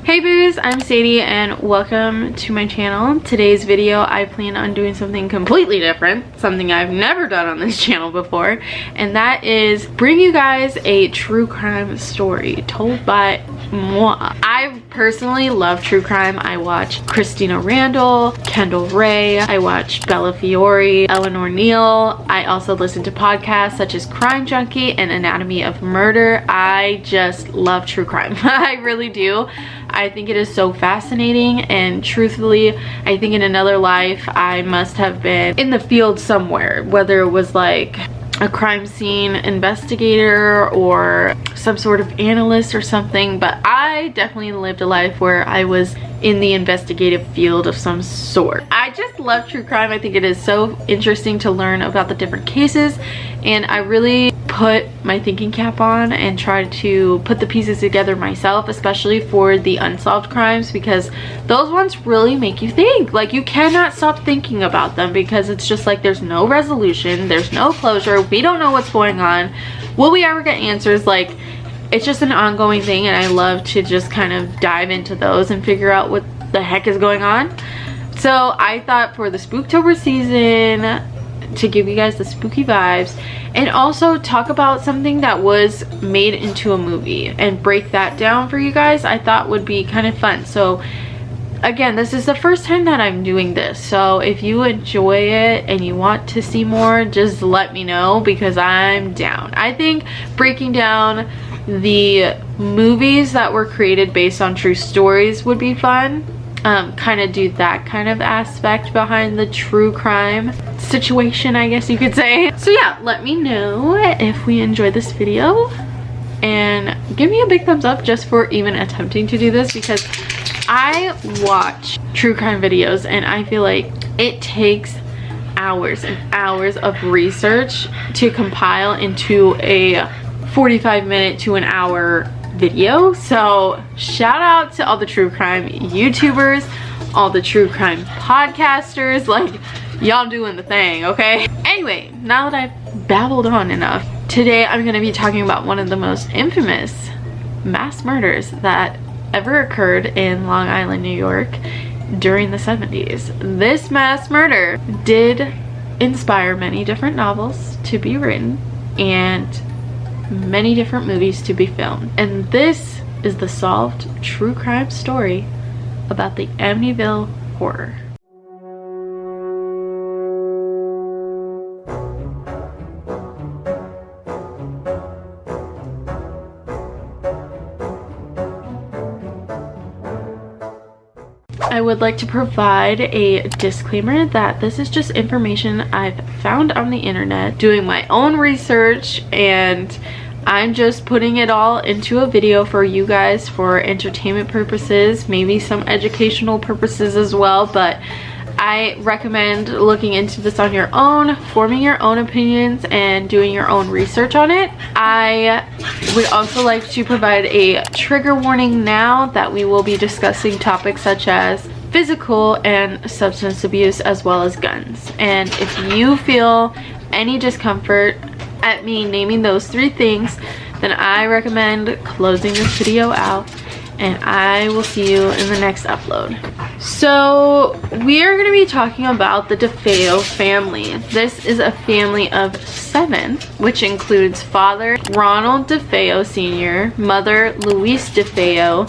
Hey boos, I'm Sadie and welcome to my channel. Today's video I plan on doing something completely different, something I've never done on this channel before, and that is bring you guys a true crime story told by moi. I personally love true crime. I watch Christina Randall, Kendall Ray, I watch Bella Fiore, Eleanor Neal. I also listen to podcasts such as Crime Junkie and Anatomy of Murder. I just love true crime. I really do. I think it is so fascinating, and truthfully, I think in another life I must have been in the field somewhere, whether it was like a crime scene investigator or some sort of analyst or something, but I definitely lived a life where I was in the investigative field of some sort. I just love true crime. I think it is so interesting to learn about the different cases, and I really put my thinking cap on and try to put the pieces together myself, especially for the unsolved crimes, because those ones really make you think. Like, you cannot stop thinking about them because it's just like there's no resolution, there's no closure, we don't know what's going on, will we ever get answers? Like, it's just an ongoing thing, and I love to just kind of dive into those and figure out what the heck is going on. So I thought for the Spooktober season, to give you guys the spooky vibes and also talk about something that was made into a movie and break that down for you guys, I thought would be kind of fun. So again, this is the first time that I'm doing this, so if you enjoy it and you want to see more, just let me know because I'm down. I think breaking down the movies that were created based on true stories would be fun. Kind of do that kind of aspect behind the true crime situation, I guess you could say. So yeah, let me know if we enjoyed this video and give me a big thumbs up just for even attempting to do this, because I watch true crime videos and I feel like it takes hours and hours of research to compile into a 45-minute to an hour video. So shout out to all the true crime YouTubers, all the true crime podcasters, like, y'all doing the thing, okay? Anyway, now that I've babbled on enough, today I'm gonna be talking about one of the most infamous mass murders that ever occurred in Long Island, New York during the 70s. This mass murder did inspire many different novels to be written and many different movies to be filmed, and this is the solved true crime story about the Amityville horror. I would like to provide a disclaimer that this is just information I've found on the internet doing my own research, and I'm just putting it all into a video for you guys for entertainment purposes, maybe some educational purposes as well, but I recommend looking into this on your own, forming your own opinions, and doing your own research on it. I would also like to provide a trigger warning now that we will be discussing topics such as physical and substance abuse as well as guns. And if you feel any discomfort at me naming those three things, then I recommend closing this video out, and I will see you in the next upload. So we are going to be talking about the DeFeo family. This is a family of 7, which includes father Ronald DeFeo Sr., mother Louise DeFeo,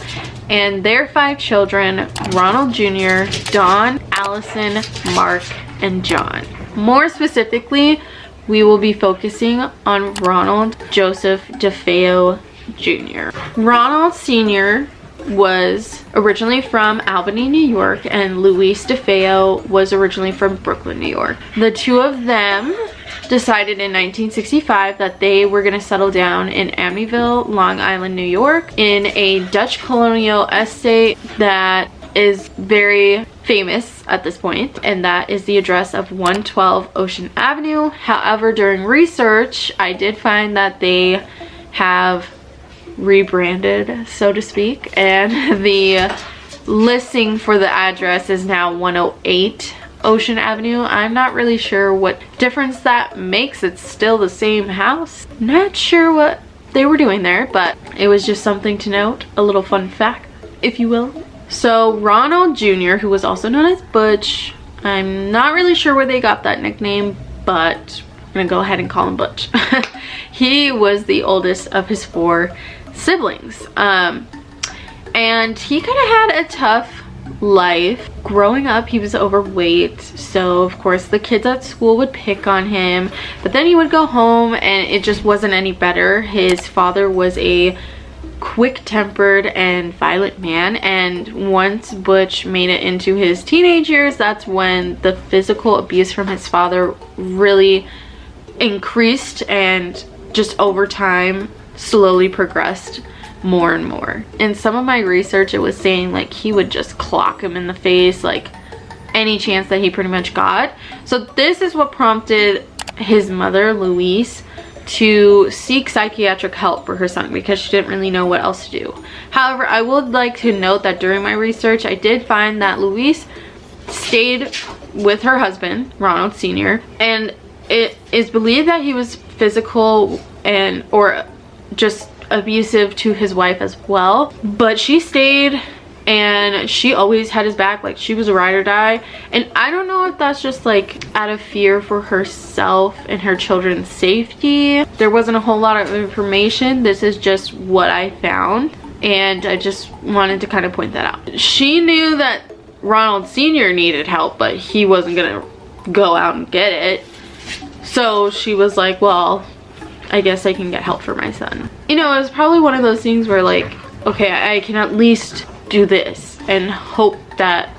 and their 5 children, Ronald Jr., Dawn, Allison, Mark, and John. More specifically, we will be focusing on Ronald Joseph DeFeo Jr. Ronald Sr. was originally from Albany, New York, and Louise DeFeo was originally from Brooklyn, New York. The two of them decided in 1965 that they were going to settle down in Amityville, Long Island, New York, in a Dutch colonial estate that is very famous at this point, and that is the address of 112 Ocean Avenue. However, during research, I did find that they have rebranded, so to speak, and the listing for the address is now 108 Ocean Avenue. I'm not really sure what difference that makes. It's still the same house. Not sure what they were doing there, but it was just something to note, a little fun fact if you will. So Ronald Jr., who was also known as Butch, I'm not really sure where they got that nickname, but I'm gonna go ahead and call him Butch. He was the oldest of his 4 siblings. And he kind of had a tough life. Growing up, he was overweight, so of course the kids at school would pick on him, but then he would go home and it just wasn't any better. His father was a quick-tempered and violent man, and once Butch made it into his teenage years, that's when the physical abuse from his father really increased, and just over time slowly progressed more and more. In some of my research, it was saying like he would just clock him in the face like any chance that he pretty much got. So this is what prompted his mother, Louise, to seek psychiatric help for her son because she didn't really know what else to do. However, I would like to note that during my research, I did find that Louise stayed with her husband, Ronald Sr., and it is believed that he was physical and or just abusive to his wife as well, but she stayed and she always had his back. Like, she was a ride or die, and I don't know if that's just like out of fear for herself and her children's safety. There wasn't a whole lot of information. This is just what I found, and I just wanted to kind of point that out. She knew that Ronald Sr. needed help, but he wasn't gonna go out and get it, so she was like, well, I guess I can get help for my son. You know, it was probably one of those things where like, okay, I can at least do this and hope that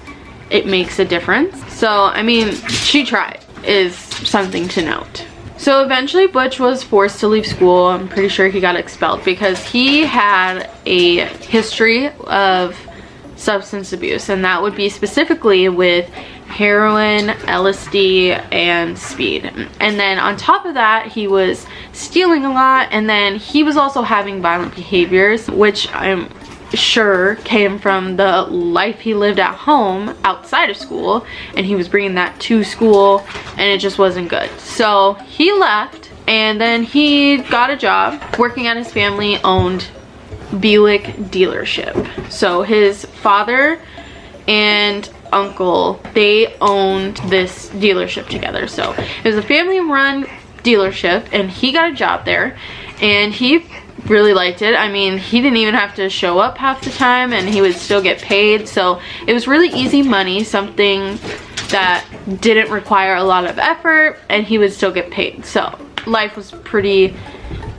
it makes a difference. So, I mean, she tried, is something to note. So eventually Butch was forced to leave school. I'm pretty sure he got expelled because he had a history of substance abuse, and that would be specifically with heroin, LSD, and speed. And then on top of that, he was stealing a lot, and then he was also having violent behaviors, which I'm sure came from the life he lived at home outside of school, and he was bringing that to school, and it just wasn't good. So he left, and then he got a job working at his family-owned Buick dealership. So his father and uncle, they owned this dealership together. So it was a family-run dealership, and he got a job there, and he really liked it. I mean, he didn't even have to show up half the time, and he would still get paid. So it was really easy money, something that didn't require a lot of effort, and he would still get paid. So life was pretty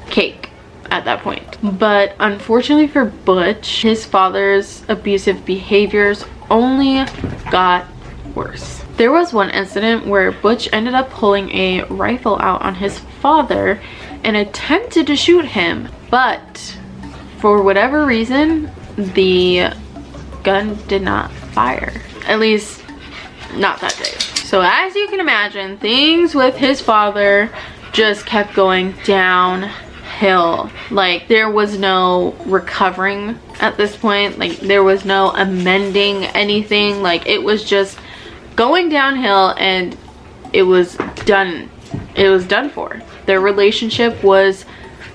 cake at that point. But unfortunately for Butch, his father's abusive behaviors only got worse. There was one incident where Butch ended up pulling a rifle out on his father and attempted to shoot him, but for whatever reason, the gun did not fire. At least, not that day. So as you can imagine, things with his father just kept going downhill. Like, there was no recovering at this point. Like, there was no amending anything. Like, it was just going downhill, and it was done. It was done for. Their relationship was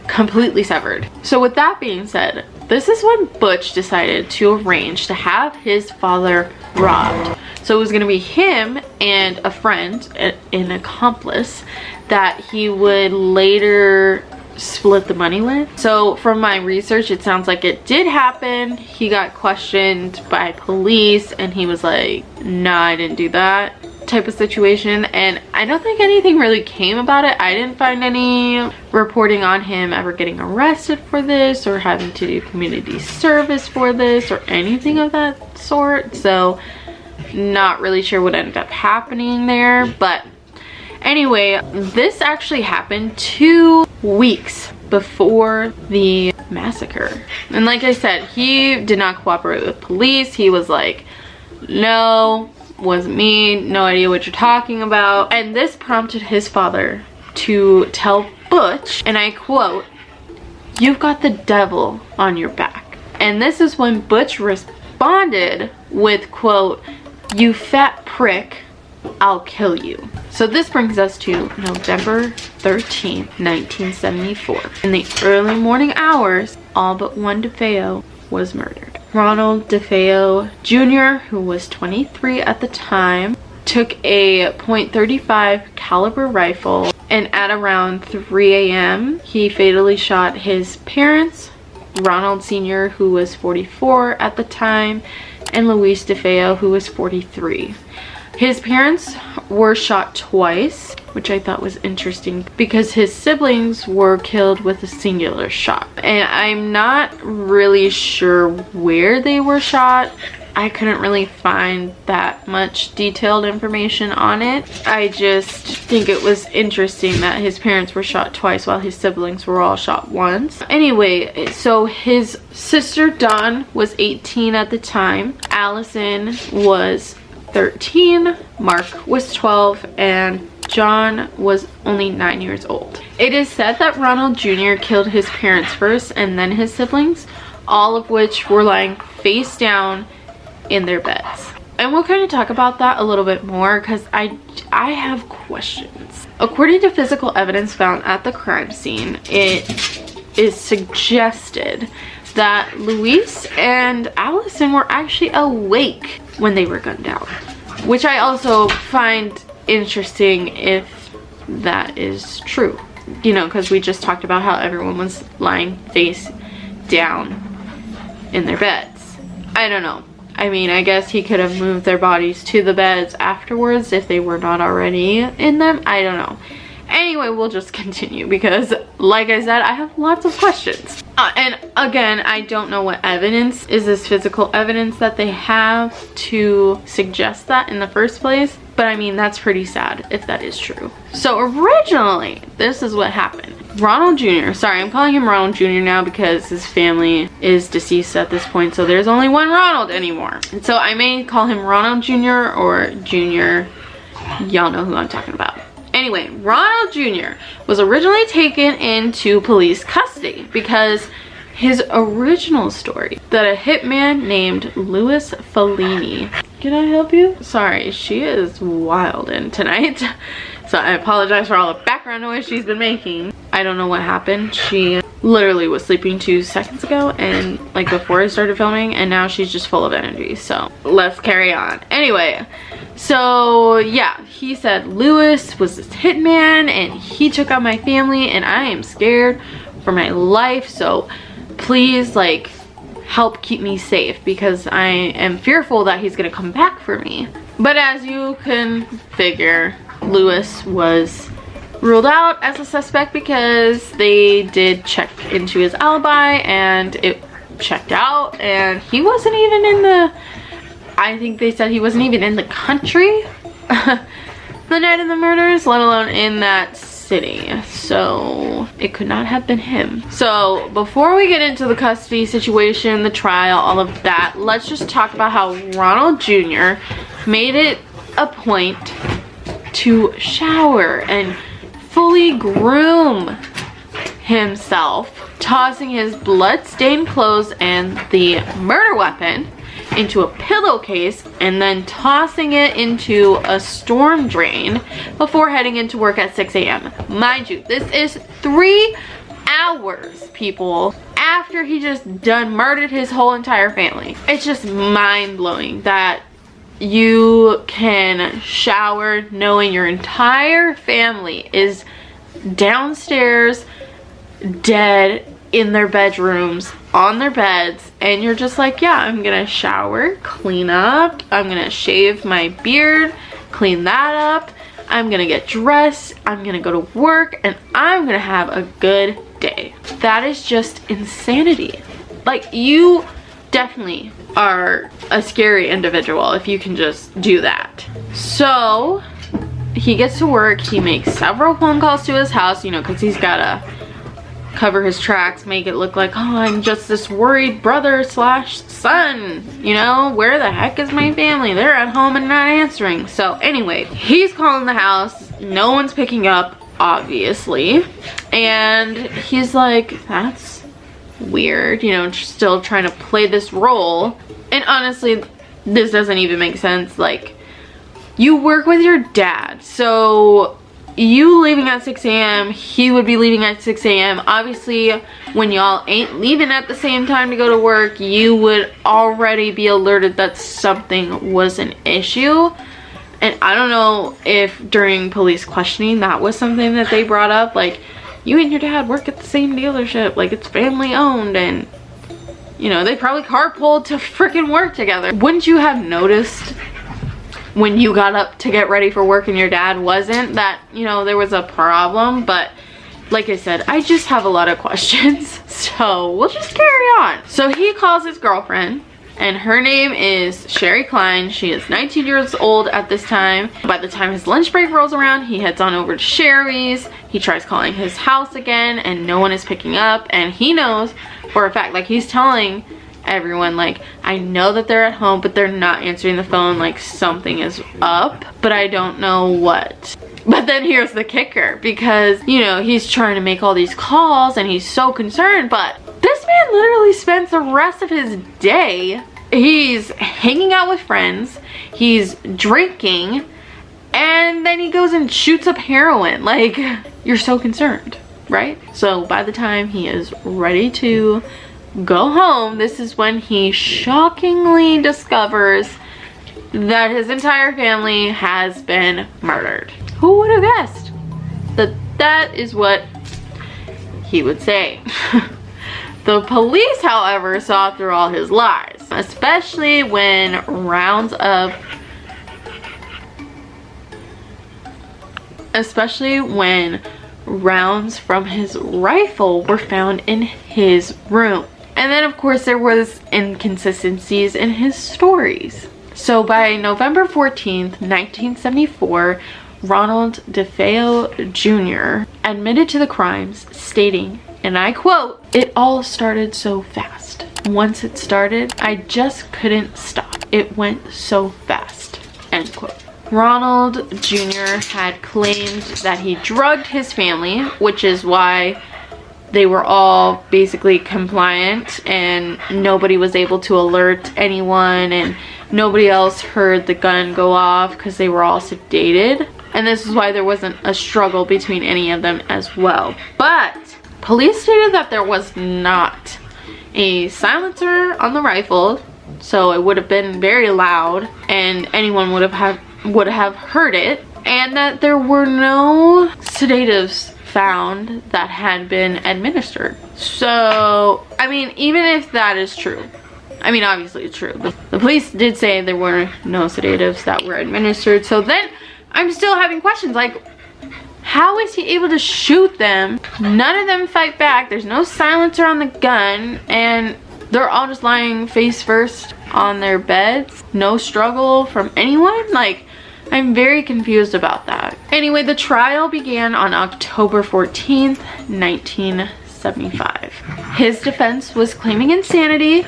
completely severed. So with that being said, this is when Butch decided to arrange to have his father robbed. So it was gonna be him and a friend, an accomplice, that he would later split the money with. So from my research, it sounds like it did happen. He got questioned by police, and he was like, nah, I didn't do that, type of situation. And I don't think anything really came about it. I didn't find any reporting on him ever getting arrested for this, or having to do community service for this, or anything of that sort. So not really sure what ended up happening there. But anyway, this actually happened 2 weeks before the massacre. And like I said, he did not cooperate with police. He was like, no, wasn't me, no idea what you're talking about. And this prompted his father to tell Butch, and I quote, "You've got the devil on your back." And this is when Butch responded with, quote, "You fat prick, I'll kill you." So this brings us to November 13th, 1974. In the early morning hours, all but one DeFeo was murdered. Ronald DeFeo Jr., who was 23 at the time, took a .35 caliber rifle, and at around 3 a.m. he fatally shot his parents, Ronald Sr., who was 44 at the time, and Luis DeFeo, who was 43. His parents were shot twice, which I thought was interesting because his siblings were killed with a singular shot. And I'm not really sure where they were shot. I couldn't really find that much detailed information on it. I just think it was interesting that his parents were shot twice while his siblings were all shot once. Anyway, so his sister Dawn was 18 at the time. Allison was 13, Mark was 12, and John was only 9 years old. It is said that Ronald Jr. killed his parents first and then his siblings, all of which were lying face down in their beds. And we'll kind of talk about that a little bit more because I have questions. According to physical evidence found at the crime scene, it is suggested that Luis and Allison were actually awake when they were gunned down, which I also find interesting if that is true, you know, because we just talked about how everyone was lying face down in their beds. I don't know. I mean, I guess he could have moved their bodies to the beds afterwards if they were not already in them. I don't know. Anyway, we'll just continue because, like I said, I have lots of questions. And again, I don't know what evidence is this physical evidence that they have to suggest that in the first place. But I mean, that's pretty sad if that is true. So originally, this is what happened. Ronald Jr., sorry, I'm calling him Ronald Jr. now because his family is deceased at this point. So there's only one Ronald anymore. And so I may call him Ronald Jr. or Jr. Y'all know who I'm talking about. Anyway, Ronald Jr. was originally taken into police custody because his original story that a hitman named Louis Fellini. Can I help you? Sorry, she is wildin' tonight. So I apologize for all the background noise she's been making. I don't know what happened. She literally was sleeping 2 seconds ago and like before I started filming, and now she's just full of energy. So let's carry on. Anyway, so yeah, he said Louis was this hitman and he took out my family and I am scared for my life. So please, like, help keep me safe because I am fearful that he's gonna come back for me. But as you can figure, Louis was ruled out as a suspect because they did check into his alibi and it checked out, and he wasn't even in the, I think they said he wasn't even in the country the night of the murders, let alone in that city. So it could not have been him. So before we get into the custody situation, the trial, all of that, let's just talk about how Ronald Jr. made it a point to shower and fully groom himself, tossing his blood-stained clothes and the murder weapon into a pillowcase and then tossing it into a storm drain before heading into work at 6 a.m. Mind you, this is 3 hours, people, after he just done murdered his whole entire family. It's just mind-blowing that you can shower knowing your entire family is downstairs dead in their bedrooms on their beds, and you're just like, yeah, I'm gonna shower, clean up, I'm gonna shave my beard, clean that up, I'm gonna get dressed, I'm gonna go to work, and I'm gonna have a good day. That is just insanity. Like, you definitely are a scary individual if you can just do that. So he gets to work, he makes several phone calls to his house, you know, because he's gotta cover his tracks, make it look like, oh, I'm just this worried brother slash son, you know, where the heck is my family? They're at home and not answering. So anyway, he's calling the house, no one's picking up, obviously, and he's like, that's weird, you know, still trying to play this role. And honestly, this doesn't even make sense. Like, you work with your dad, so you leaving at 6 a.m., he would be leaving at 6 a.m. Obviously, when y'all ain't leaving at the same time to go to work, you would already be alerted that something was an issue. And I don't know if during police questioning that was something that they brought up, like, you and your dad work at the same dealership, like it's family owned, and you know, they probably carpooled to freaking work together. Wouldn't you have noticed when you got up to get ready for work and your dad wasn't, that, you know, there was a problem? But like I said, I just have a lot of questions, so we'll just carry on. So he calls his girlfriend, and her name is Sherry Klein. She is 19 years old at this time. By the time his lunch break rolls around, he heads on over to Sherry's. He tries calling his house again, and no one is picking up, and he knows for a fact, like, he's telling everyone, like, I know that they're at home, but they're not answering the phone, like something is up, but I don't know what. But then here's the kicker, because, you know, he's trying to make all these calls and he's so concerned, but this man literally spends the rest of his day, he's hanging out with friends, he's drinking, and then he goes and shoots up heroin. Like, you're so concerned, right? So by the time he is ready to go home, this is when he shockingly discovers that his entire family has been murdered. Who would have guessed that that is what he would say? The police, however, saw through all his lies, especially when rounds from his rifle were found in his room. And then of course there was inconsistencies in his stories. So by November 14th, 1974, Ronald DeFeo Jr. admitted to the crimes, stating, and I quote, "It all started so fast. Once it started, I just couldn't stop. It went so fast," end quote. Ronald Jr. had claimed that he drugged his family, which is why they were all basically compliant and nobody was able to alert anyone, and nobody else heard the gun go off because they were all sedated. And this is why there wasn't a struggle between any of them as well. But police stated that there was not a silencer on the rifle, so it would have been very loud and anyone would have heard it, and that there were no sedatives found that had been administered. So, I mean, even if that is true, I mean, obviously it's true. The police did say there were no sedatives that were administered, so then I'm still having questions, like, how is he able to shoot them? None of them fight back. There's no silencer on the gun, and they're all just lying face first on their beds. No struggle from anyone. Like, I'm very confused about that. Anyway, the trial began on October 14th, 1975. His defense was claiming insanity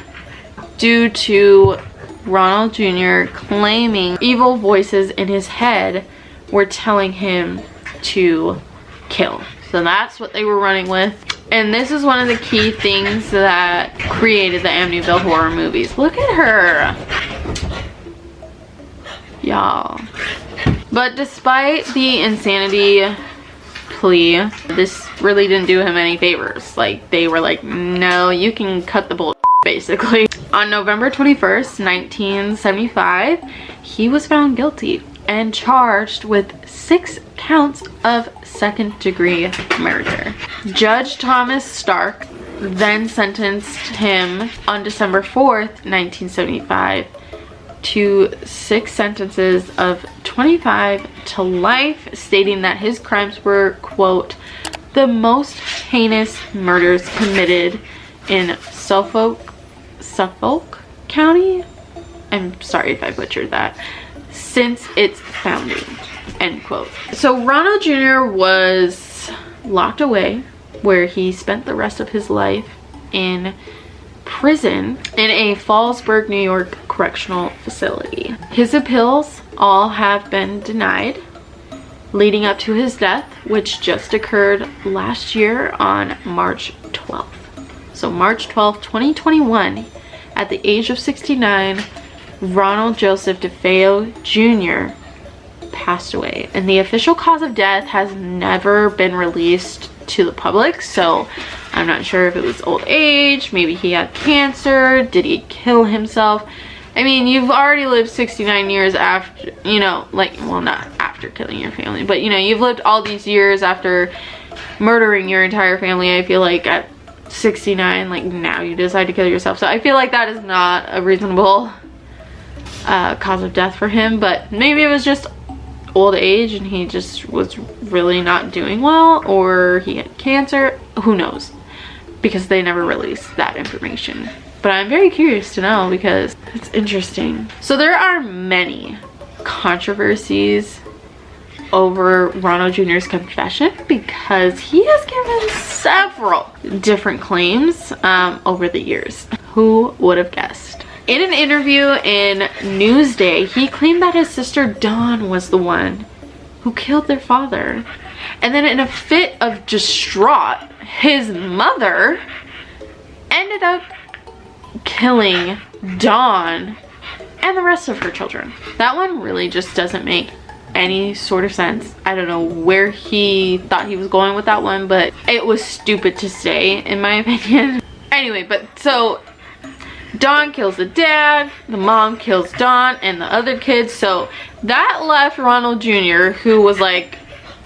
due to Ronald Jr. claiming evil voices in his head were telling him to kill. So that's what they were running with. And this is one of the key things that created the Amityville horror movies. Look at her. Y'all. But despite the insanity plea, this really didn't do him any favors. Like, they were like, no, you can cut the bullshit, basically. On November 21st, 1975, he was found guilty and charged with 6 counts of second-degree murder. Judge Thomas Stark then sentenced him on December 4th, 1975 to 6 sentences of 25 to life, stating that his crimes were, quote, the most heinous murders committed in Suffolk County, I'm sorry if I butchered that, since its founding, end quote. So Ronald Jr. was locked away, where he spent the rest of his life in prison in a Fallsburg, New York correctional facility. His appeals all have been denied, leading up to his death, which just occurred last year on March 12th. So March 12th, 2021, at the age of 69, Ronald Joseph DeFeo Jr. passed away, and the official cause of death has never been released to the public, so I'm not sure if it was old age, maybe he had cancer, did he kill himself? I mean, you've already lived 69 years after, you know, like, well, not after killing your family, but you know, you've lived all these years after murdering your entire family. I feel like at 69, like, now you decide to kill yourself, so I feel like that is not a reasonable cause of death for him. But maybe it was just old age and he just was really not doing well, or he had cancer, who knows, because they never released that information. But I'm very curious to know because it's interesting. So there are many controversies over Ronald Jr.'s confession because he has given several different claims over the years. Who would have guessed? In an interview in Newsday, he claimed that his sister Dawn was the one who killed their father. And then in a fit of distraught, his mother ended up killing Dawn and the rest of her children. That one really just doesn't make any sort of sense. I don't know where he thought he was going with that one, but it was stupid to say, in my opinion. Anyway, but so Dawn kills the dad, the mom kills Dawn and the other kids, so that left Ronald Jr., who was like,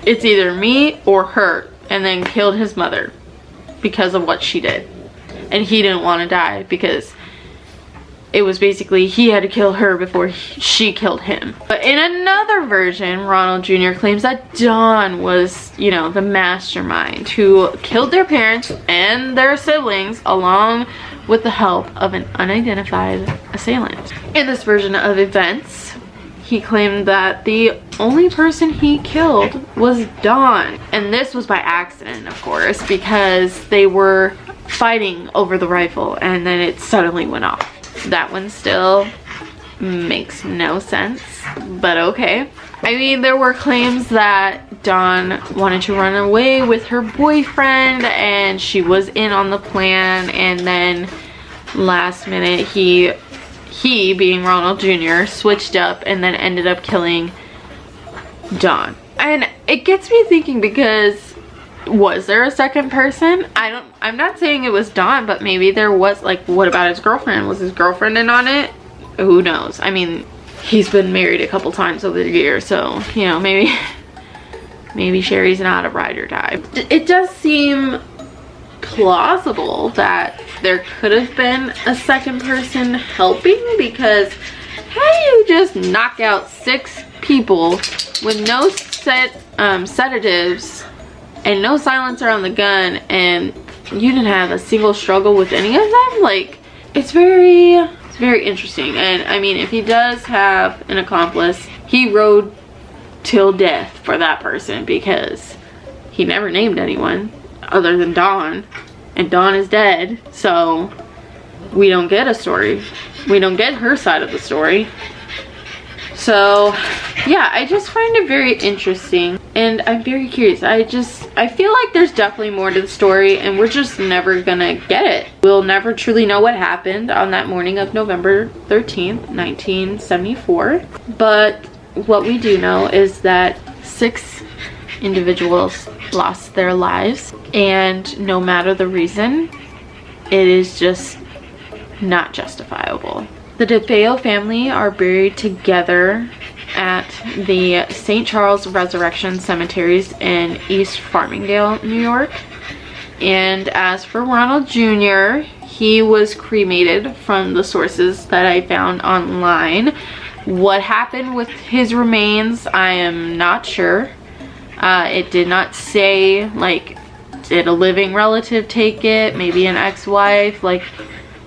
it's either me or her, and then killed his mother because of what she did. And he didn't want to die because it was basically he had to kill her before she killed him. But in another version, Ronald Jr. claims that Dawn was, you know, the mastermind who killed their parents and their siblings along with the help of an unidentified assailant. In this version of events, he claimed that the only person he killed was Dawn. And this was by accident, of course, because they were fighting over the rifle and then it suddenly went off. That one still makes no sense, but okay. I mean, there were claims that Dawn wanted to run away with her boyfriend and she was in on the plan, and then last minute he being Ronald Jr. switched up and then ended up killing Dawn. And it gets me thinking, because was there a second person? I'm not saying it was Dawn, but maybe there was. Like, what about his girlfriend? Was his girlfriend in on it? Who knows? I mean, he's been married a couple times over the years, so, you know, maybe Sherry's not a ride or die. It does seem plausible that there could have been a second person helping, because how do you just knock out 6 people with no sedatives and no silencer on the gun, and you didn't have a single struggle with any of them? Like, it's very interesting. And I mean, if he does have an accomplice, he rode till death for that person, because he never named anyone other than Dawn, and Dawn is dead, so we don't get a story. We don't get her side of the story. So yeah, I just find it very interesting and I'm very curious. I feel like there's definitely more to the story and we're just never gonna get it. We'll never truly know what happened on that morning of November 13th, 1974. But what we do know is that 6 individuals lost their lives, and no matter the reason, it is just not justifiable. The DeFeo family are buried together at the St. Charles Resurrection Cemeteries in East Farmingdale, New York. And as for Ronald Jr., he was cremated from the sources that I found online. What happened with his remains, I am not sure. It did not say, like, did a living relative take it? Maybe an ex-wife? Like,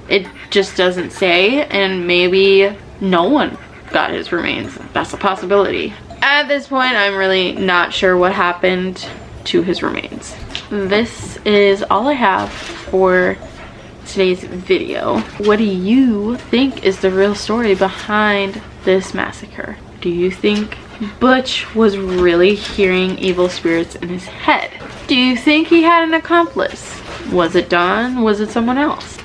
it just doesn't say, and maybe no one got his remains. That's a possibility. At this point, I'm really not sure what happened to his remains. This is all I have for today's video. What do you think is the real story behind this massacre? Do you think Butch was really hearing evil spirits in his head? Do you think he had an accomplice? Was it Dawn? Was it someone else?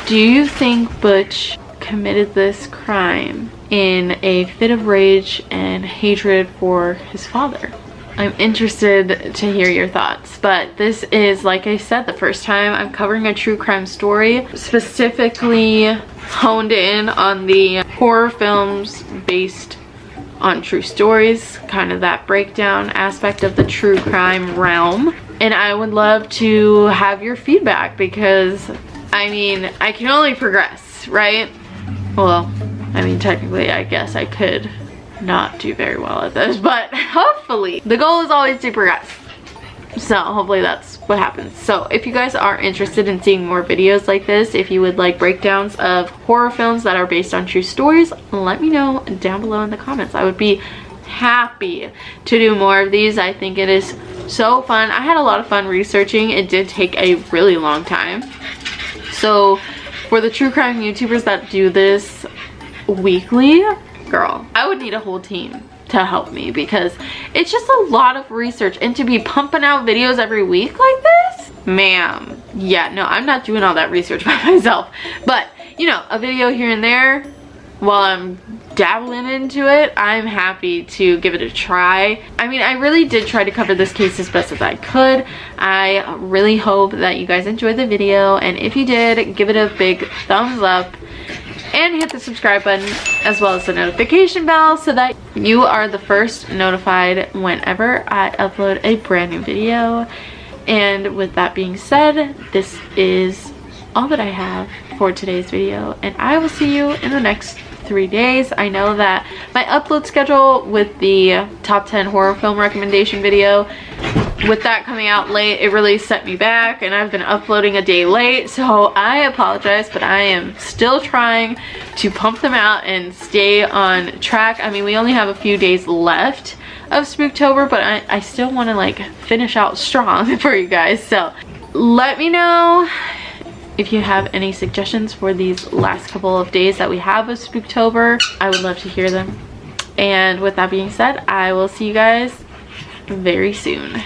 Do you think Butch committed this crime in a fit of rage and hatred for his father. I'm interested to hear your thoughts, but this is, like I said, the first time I'm covering a true crime story, specifically honed in on the horror films based on true stories, kind of that breakdown aspect of the true crime realm. And I would love to have your feedback because, I mean, I can only progress, right? Well, I mean, technically, I guess I could not do very well at this, but hopefully the goal is always to progress, so hopefully that's what happens. So if you guys are interested in seeing more videos like this, if you would like breakdowns of horror films that are based on true stories, let me know down below in the comments. I would be happy to do more of these. I think it is so fun. I had a lot of fun researching. It did take a really long time, so for the true crime YouTubers that do this weekly, girl, I would need a whole team to help me because it's just a lot of research, and to be pumping out videos every week like this, ma'am, yeah, no, I'm not doing all that research by myself. But you know, a video here and there while I'm dabbling into it, I'm happy to give it a try. I mean, I really did try to cover this case as best as I could. I really hope that you guys enjoyed the video, and if you did, give it a big thumbs up and hit the subscribe button as well as the notification bell so that you are the first notified whenever I upload a brand new video. And with that being said, this is all that I have for today's video, and I will see you in the next 3 days. I know that my upload schedule with the top 10 horror film recommendation video, with that coming out late, it really set me back, and I've been uploading a day late, so I apologize, but I am still trying to pump them out and stay on track. I mean, we only have a few days left of Spooktober, but I still want to like finish out strong for you guys. So let me know if you have any suggestions for these last couple of days that we have of Spooktober. I would love to hear them. And with that being said, I will see you guys very soon.